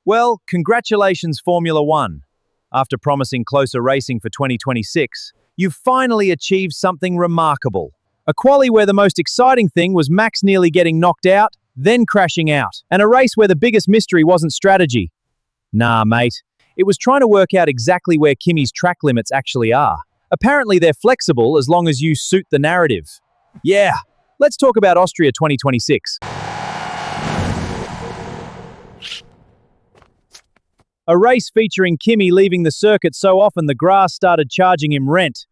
Well, congratulations, Formula One. After promising closer racing for 2026, you've finally achieved something remarkable. A quali where the most exciting thing was Max nearly getting knocked out, then crashing out. And a race where the biggest mystery wasn't strategy. Nah, mate. It was trying to work out exactly where Kimi's track limits actually are. Apparently they're flexible as long as you suit the narrative. Yeah, let's talk about Austria 2026. A race featuring Kimi leaving the circuit so often the grass started charging him rent.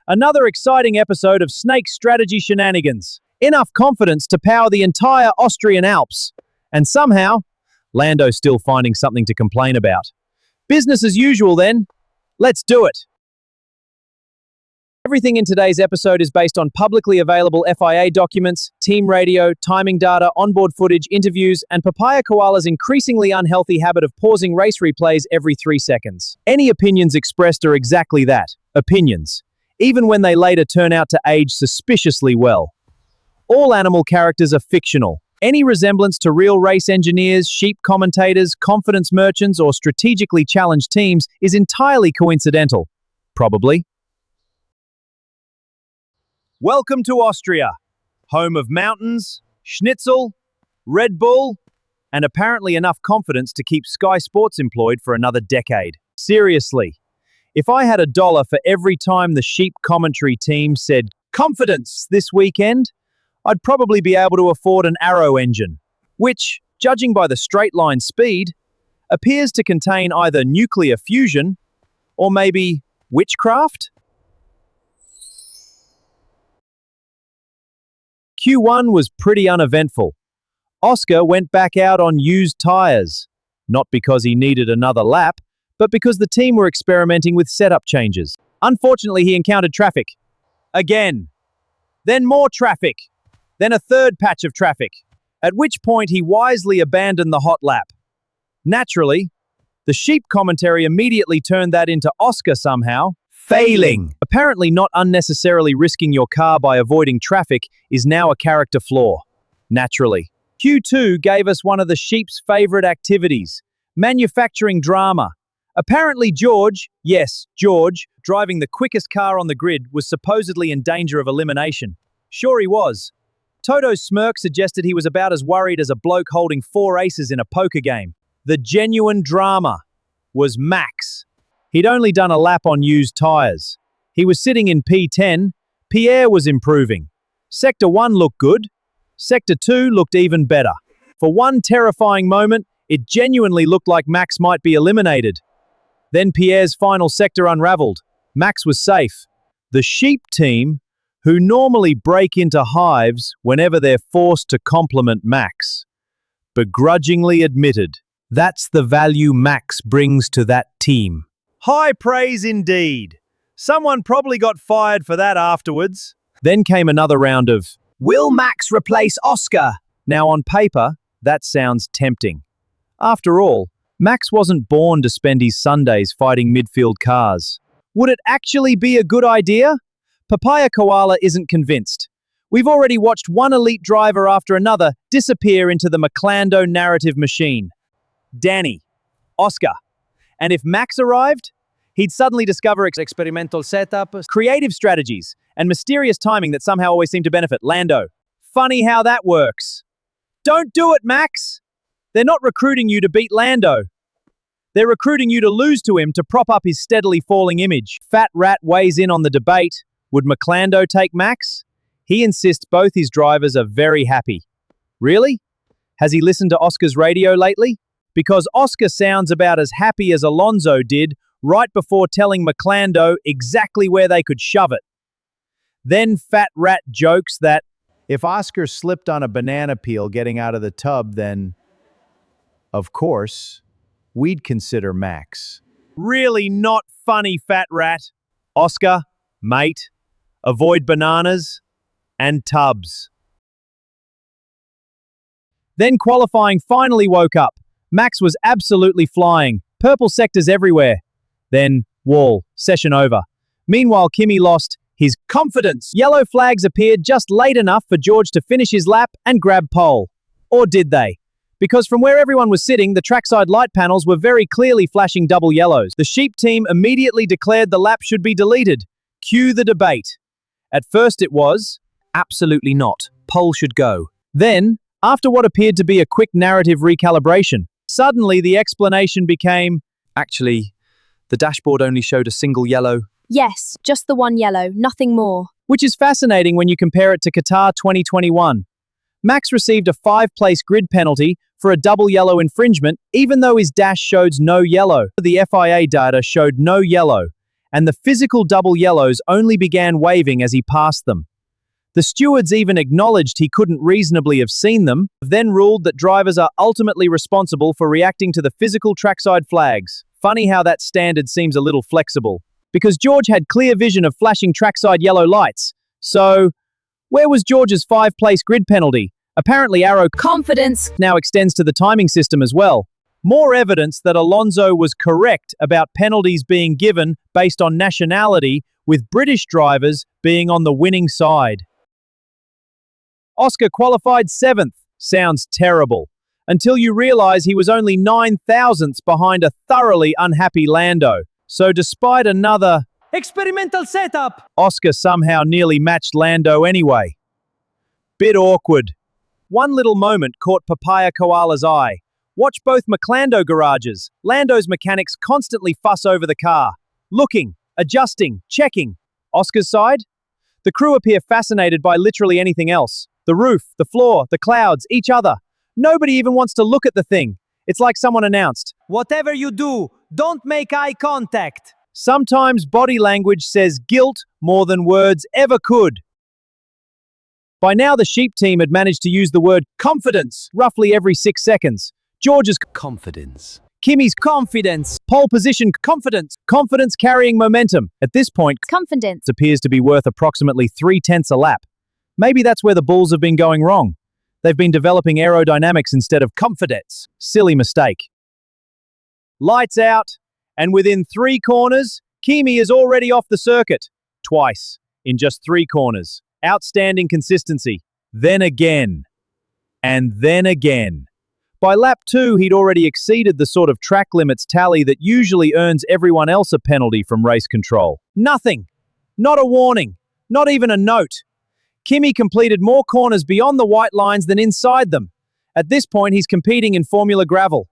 Another exciting episode of snake strategy shenanigans. Enough confidence to power the entire Austrian Alps. And somehow, Lando still finding something to complain about. Business as usual then. Let's do it. Everything in today's episode is based on publicly available FIA documents, team radio, timing data, onboard footage, interviews, and Papaya Koala's increasingly unhealthy habit of pausing race replays every 3 seconds. Any opinions expressed are exactly that, opinions, even when they later turn out to age suspiciously well. All animal characters are fictional. Any resemblance to real race engineers, sheep commentators, confidence merchants, or strategically challenged teams is entirely coincidental. Probably. Welcome to Austria, home of mountains, schnitzel, Red Bull, and apparently enough confidence to keep Sky Sports employed for another decade. Seriously, if I had $1 for every time the sheep commentary team said confidence this weekend, I'd probably be able to afford an Arrow engine, which, judging by the straight line speed, appears to contain either nuclear fusion or maybe witchcraft? Q1 was pretty uneventful. Oscar went back out on used tires, not because he needed another lap, but because the team were experimenting with setup changes. Unfortunately, he encountered traffic. Again. Then more traffic. Then a third patch of traffic, at which point he wisely abandoned the hot lap. Naturally, the sheep commentary immediately turned that into Oscar somehow failing. Apparently not unnecessarily risking your car by avoiding traffic is now a character flaw. Naturally. Q2 gave us one of the sheep's favorite activities, manufacturing drama. Apparently George, yes, George, driving the quickest car on the grid, was supposedly in danger of elimination. Sure he was. Toto's smirk suggested he was about as worried as a bloke holding 4 aces in a poker game. The genuine drama was Max. He'd only done a lap on used tires. He was sitting in P10. Pierre was improving. Sector 1 looked good. Sector 2 looked even better. For one terrifying moment, it genuinely looked like Max might be eliminated. Then Pierre's final sector unraveled. Max was safe. The sheep team, who normally break into hives whenever they're forced to compliment Max, begrudgingly admitted, that's the value Max brings to that team. High praise indeed. Someone probably got fired for that afterwards. Then came another round of, will Max replace Oscar? Now on paper, that sounds tempting. After all, Max wasn't born to spend his Sundays fighting midfield cars. Would it actually be a good idea? Papaya Koala isn't convinced. We've already watched one elite driver after another disappear into the McLando narrative machine. Danny. Oscar. And if Max arrived, he'd suddenly discover experimental setups, creative strategies, and mysterious timing that somehow always seem to benefit Lando. Funny how that works. Don't do it, Max! They're not recruiting you to beat Lando. They're recruiting you to lose to him to prop up his steadily falling image. Fat Rat weighs in on the debate. Would McLando take Max? He insists both his drivers are very happy. Really? Has he listened to Oscar's radio lately? Because Oscar sounds about as happy as Alonso did right before telling McLando exactly where they could shove it. Then Fat Rat jokes that if Oscar slipped on a banana peel getting out of the tub, then, of course, we'd consider Max. Really not funny, Fat Rat. Oscar, mate, avoid bananas and tubs. Then qualifying finally woke up. Max was absolutely flying. Purple sectors everywhere. Then, wall, session over. Meanwhile, Kimi lost his confidence. Yellow flags appeared just late enough for George to finish his lap and grab pole. Or did they? because from where everyone was sitting, the trackside light panels were very clearly flashing double yellows. The sheep team immediately declared the lap should be deleted. Cue the debate. At first it was, absolutely not. Pole should go. Then, after what appeared to be a quick narrative recalibration, suddenly the explanation became, actually, the dashboard only showed a single yellow. Yes, just the one yellow, nothing more. Which is fascinating when you compare it to Qatar 2021. Max received a 5-place grid penalty for a double yellow infringement, even though his dash showed no yellow. The FIA data showed no yellow, and the physical double yellows only began waving as he passed them. The stewards even acknowledged he couldn't reasonably have seen them, then ruled that drivers are ultimately responsible for reacting to the physical trackside flags. Funny how that standard seems a little flexible. Because George had clear vision of flashing trackside yellow lights. So, where was George's 5-place grid penalty? Apparently Arrow Confidence now extends to the timing system as well. More evidence that Alonso was correct about penalties being given based on nationality, with British drivers being on the winning side. Oscar qualified 7th. Sounds terrible. Until you realize he was only 9 thousandths behind a thoroughly unhappy Lando. So despite another experimental setup, Oscar somehow nearly matched Lando anyway. Bit awkward. One little moment caught Papaya Koala's eye. Watch both McLando garages. Lando's mechanics constantly fuss over the car. Looking, adjusting, checking. Oscar's side? The crew appear fascinated by literally anything else. The roof, the floor, the clouds, each other. Nobody even wants to look at the thing. It's like someone announced, "Whatever you do, don't make eye contact." Sometimes body language says guilt more than words ever could. By now the sheep team had managed to use the word confidence roughly every 6 seconds. George's confidence. Kimi's confidence. Pole position confidence. Confidence carrying momentum. At this point, confidence appears to be worth approximately 3/10 a lap. Maybe that's where the Bulls have been going wrong. They've been developing aerodynamics instead of confidence. Silly mistake. Lights out, and within 3 corners, Kimi is already off the circuit. Twice, in just 3 corners. Outstanding consistency. Then again. And then again. By lap 2, he'd already exceeded the sort of track limits tally that usually earns everyone else a penalty from race control. Nothing. Not a warning. Not even a note. Kimi completed more corners beyond the white lines than inside them. At this point, he's competing in Formula Gravel.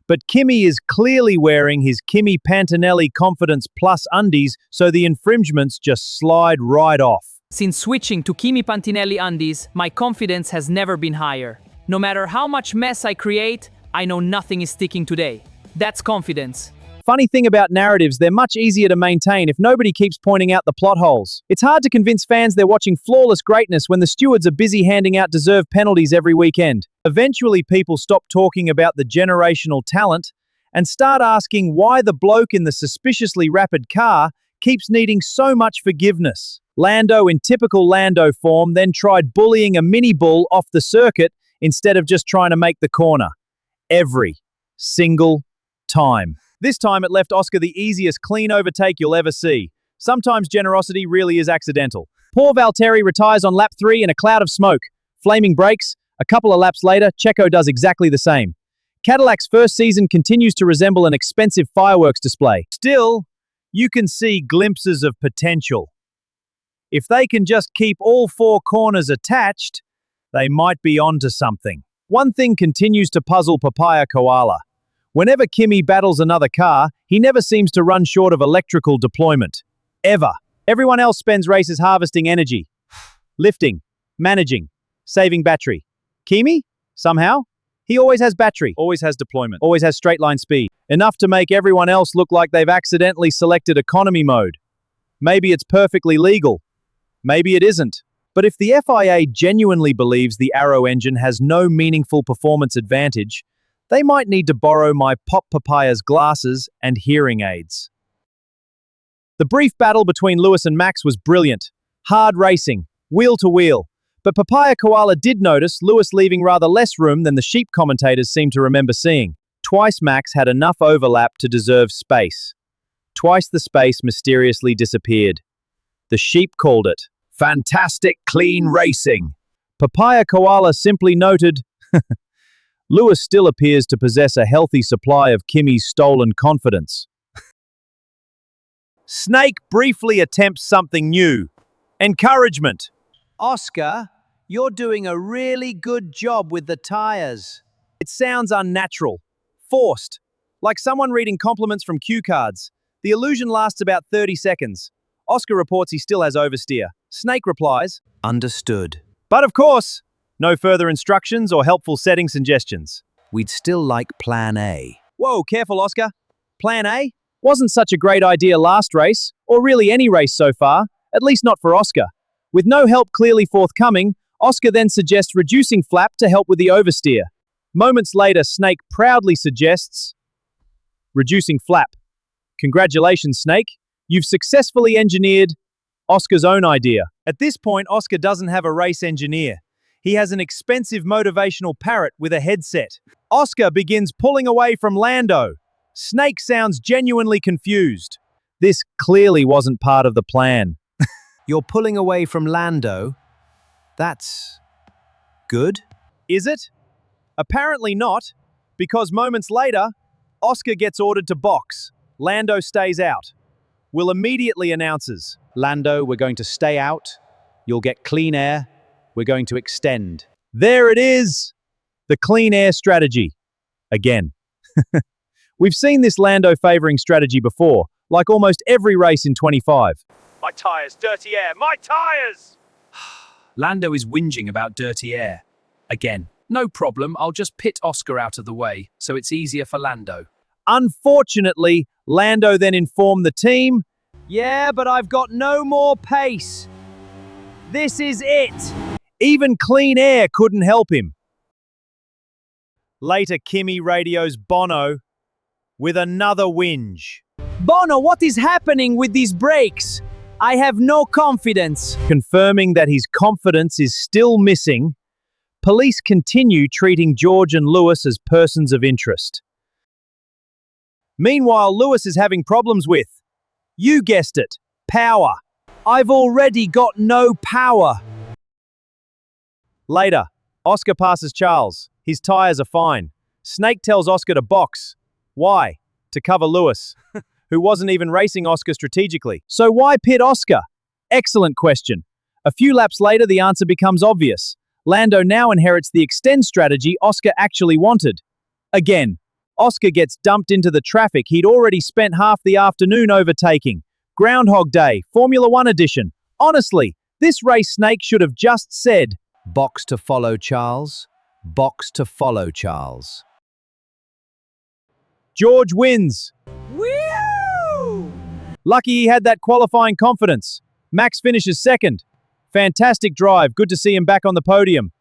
But Kimi is clearly wearing his Kimi Pantinelli Confidence Plus undies, so the infringements just slide right off. Since switching to Kimi Pantinelli undies, my confidence has never been higher. No matter how much mess I create, I know nothing is sticking today. That's confidence. Funny thing about narratives, they're much easier to maintain if nobody keeps pointing out the plot holes. It's hard to convince fans they're watching flawless greatness when the stewards are busy handing out deserved penalties every weekend. Eventually people stop talking about the generational talent and start asking why the bloke in the suspiciously rapid car keeps needing so much forgiveness. Lando, in typical Lando form, then tried bullying a mini bull off the circuit instead of just trying to make the corner. Every single time. This time it left Oscar the easiest clean overtake you'll ever see. Sometimes generosity really is accidental. Poor Valtteri retires on lap 3 in a cloud of smoke. Flaming brakes. A couple of laps later, Checo does exactly the same. Cadillac's first season continues to resemble an expensive fireworks display. Still, you can see glimpses of potential. If they can just keep all 4 corners attached, they might be onto something. One thing continues to puzzle Papaya Koala. Whenever Kimi battles another car, he never seems to run short of electrical deployment. Ever. Everyone else spends races harvesting energy. Lifting. Managing. Saving battery. Kimi? Somehow? He always has battery, always has deployment, always has straight line speed. Enough to make everyone else look like they've accidentally selected economy mode. Maybe it's perfectly legal. Maybe it isn't. But if the FIA genuinely believes the Arrow engine has no meaningful performance advantage, they might need to borrow my Pop Papaya's glasses and hearing aids. The brief battle between Lewis and Max was brilliant. Hard racing, wheel to wheel. But Papaya Koala did notice Lewis leaving rather less room than the sheep commentators seem to remember seeing. Twice Max had enough overlap to deserve space. Twice the space mysteriously disappeared. The sheep called it fantastic clean racing. Papaya Koala simply noted, Lewis still appears to possess a healthy supply of Kimi's stolen confidence. Snake briefly attempts something new. Encouragement. Oscar, you're doing a really good job with the tires. It sounds unnatural, forced, like someone reading compliments from cue cards. The illusion lasts about 30 seconds. Oscar reports he still has oversteer. Snake replies, understood. But of course, no further instructions or helpful setting suggestions. We'd still like Plan A. Whoa, careful, Oscar. Plan A? Wasn't such a great idea last race, or really any race so far, at least not for Oscar. With no help clearly forthcoming, Oscar then suggests reducing flap to help with the oversteer. Moments later, Snake proudly suggests reducing flap. Congratulations, Snake. You've successfully engineered Oscar's own idea. At this point, Oscar doesn't have a race engineer. He has an expensive motivational parrot with a headset. Oscar begins pulling away from Lando. Snake sounds genuinely confused. This clearly wasn't part of the plan. You're pulling away from Lando? That's good? Is it? Apparently not, because moments later, Oscar gets ordered to box. Lando stays out. Will immediately announces, Lando, we're going to stay out. You'll get clean air. We're going to extend. There it is! The clean air strategy. Again. We've seen this Lando favoring strategy before, like almost every race in 25. My tires, dirty air, my tires! Lando is whinging about dirty air. Again. No problem, I'll just pit Oscar out of the way, so it's easier for Lando. Unfortunately, Lando then informed the team, yeah, but I've got no more pace. This is it. Even clean air couldn't help him. Later, Kimi radios Bono with another whinge. Bono, what is happening with these brakes? I have no confidence. Confirming that his confidence is still missing, police continue treating George and Lewis as persons of interest. Meanwhile, Lewis is having problems with, you guessed it, power. I've already got no power. Later, Oscar passes Charles. His tires are fine. Snake tells Oscar to box. Why? To cover Lewis, who wasn't even racing Oscar strategically. So why pit Oscar? Excellent question. A few laps later, the answer becomes obvious. Lando now inherits the extend strategy Oscar actually wanted. Again, Oscar gets dumped into the traffic he'd already spent half the afternoon overtaking. Groundhog Day, Formula One edition. Honestly, this race Snake should have just said, box to follow, Charles. Box to follow, Charles. George wins. Woo! Lucky he had that qualifying confidence. Max finishes second. Fantastic drive, good to see him back on the podium.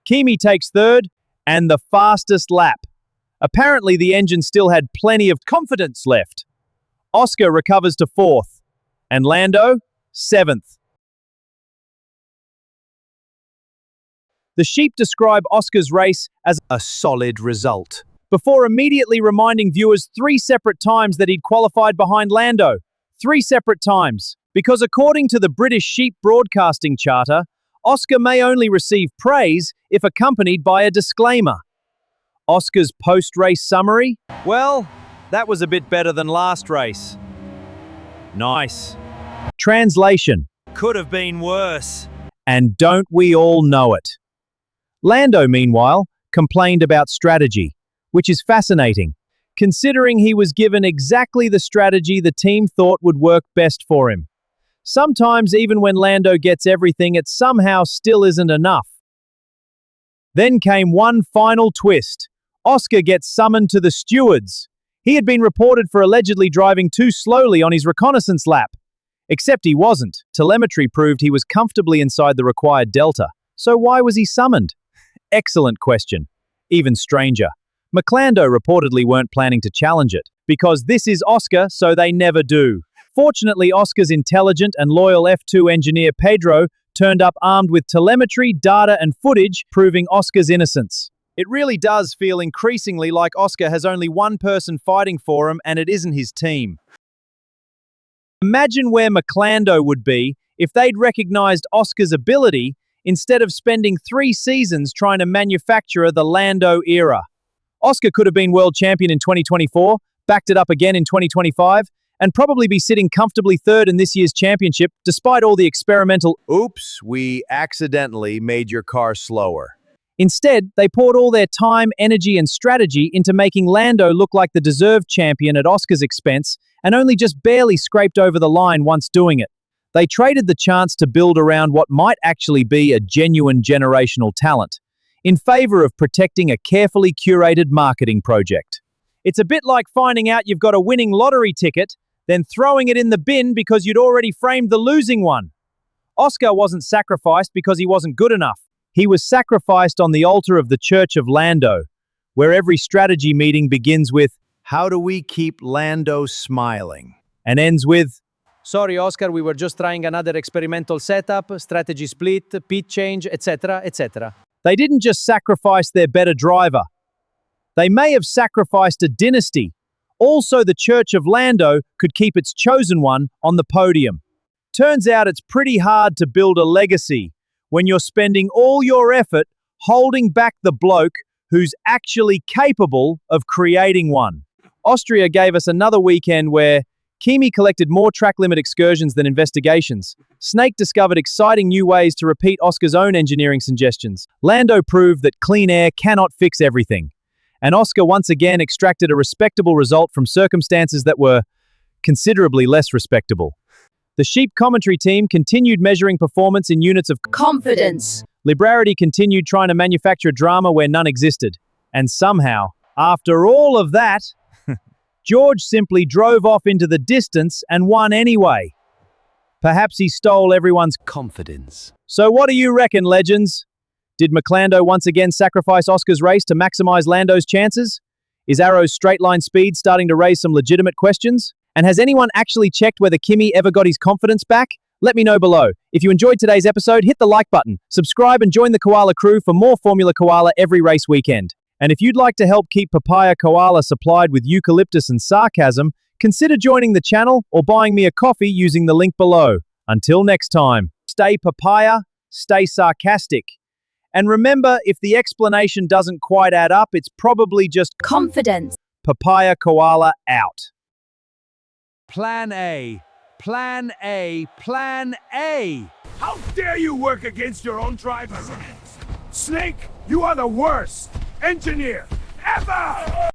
Kimi takes third, and the fastest lap. Apparently the engine still had plenty of confidence left. Oscar recovers to fourth, and Lando, seventh. The sheep describe Oscar's race as a solid result, before immediately reminding viewers 3 separate times that he'd qualified behind Lando. 3 separate times. Because according to the British Sheep Broadcasting Charter, Oscar may only receive praise if accompanied by a disclaimer. Oscar's post-race summary? Well, that was a bit better than last race. Nice. Translation. Could have been worse. And don't we all know it? Lando, meanwhile, complained about strategy, which is fascinating, considering he was given exactly the strategy the team thought would work best for him. Sometimes, even when Lando gets everything, it somehow still isn't enough. Then came one final twist. Oscar gets summoned to the stewards. He had been reported for allegedly driving too slowly on his reconnaissance lap. Except he wasn't. Telemetry proved he was comfortably inside the required delta. So why was he summoned? Excellent question. Even stranger. McLando reportedly weren't planning to challenge it, because this is Oscar, so they never do. Fortunately, Oscar's intelligent and loyal F2 engineer Pedro turned up armed with telemetry, data, and footage, proving Oscar's innocence. It really does feel increasingly like Oscar has only one person fighting for him, and it isn't his team. Imagine where McLando would be if they'd recognized Oscar's ability instead of spending 3 seasons trying to manufacture the Lando era. Oscar could have been world champion in 2024, backed it up again in 2025, and probably be sitting comfortably third in this year's championship, despite all the experimental Oops, we accidentally made your car slower. Instead, they poured all their time, energy, and strategy into making Lando look like the deserved champion at Oscar's expense, and only just barely scraped over the line once doing it. They traded the chance to build around what might actually be a genuine generational talent, in favor of protecting a carefully curated marketing project. It's a bit like finding out you've got a winning lottery ticket, then throwing it in the bin because you'd already framed the losing one. Oscar wasn't sacrificed because he wasn't good enough. He was sacrificed on the altar of the Church of Lando, where every strategy meeting begins with, How do we keep Lando smiling? and ends with, sorry, Oscar, we were just trying another experimental setup, strategy split, pit change, etc., etc. They didn't just sacrifice their better driver. They may have sacrificed a dynasty. Also, the Church of Lando could keep its chosen one on the podium. Turns out it's pretty hard to build a legacy when you're spending all your effort holding back the bloke who's actually capable of creating one. Austria gave us another weekend where Kimi collected more track limit excursions than investigations. Snake discovered exciting new ways to repeat Oscar's own engineering suggestions. Lando proved that clean air cannot fix everything. And Oscar once again extracted a respectable result from circumstances that were considerably less respectable. The Sheep commentary team continued measuring performance in units of Confidence. Liberarity continued trying to manufacture drama where none existed. And somehow, after all of that, George simply drove off into the distance and won anyway. Perhaps he stole everyone's Confidence. So what do you reckon, legends? Did McLando once again sacrifice Oscar's race to maximize Lando's chances? Is Arrow's straight-line speed starting to raise some legitimate questions? And has anyone actually checked whether Kimi ever got his confidence back? Let me know below. If you enjoyed today's episode, hit the like button, subscribe and join the Koala crew for more Formula Koala every race weekend. And if you'd like to help keep Papaya Koala supplied with eucalyptus and sarcasm, consider joining the channel or buying me a coffee using the link below. Until next time, stay papaya, stay sarcastic. And remember, if the explanation doesn't quite add up, it's probably just Confidence. Papaya Koala out. Plan A. Plan A. Plan A. How dare you work against your own driver? Snake, you are the worst engineer ever!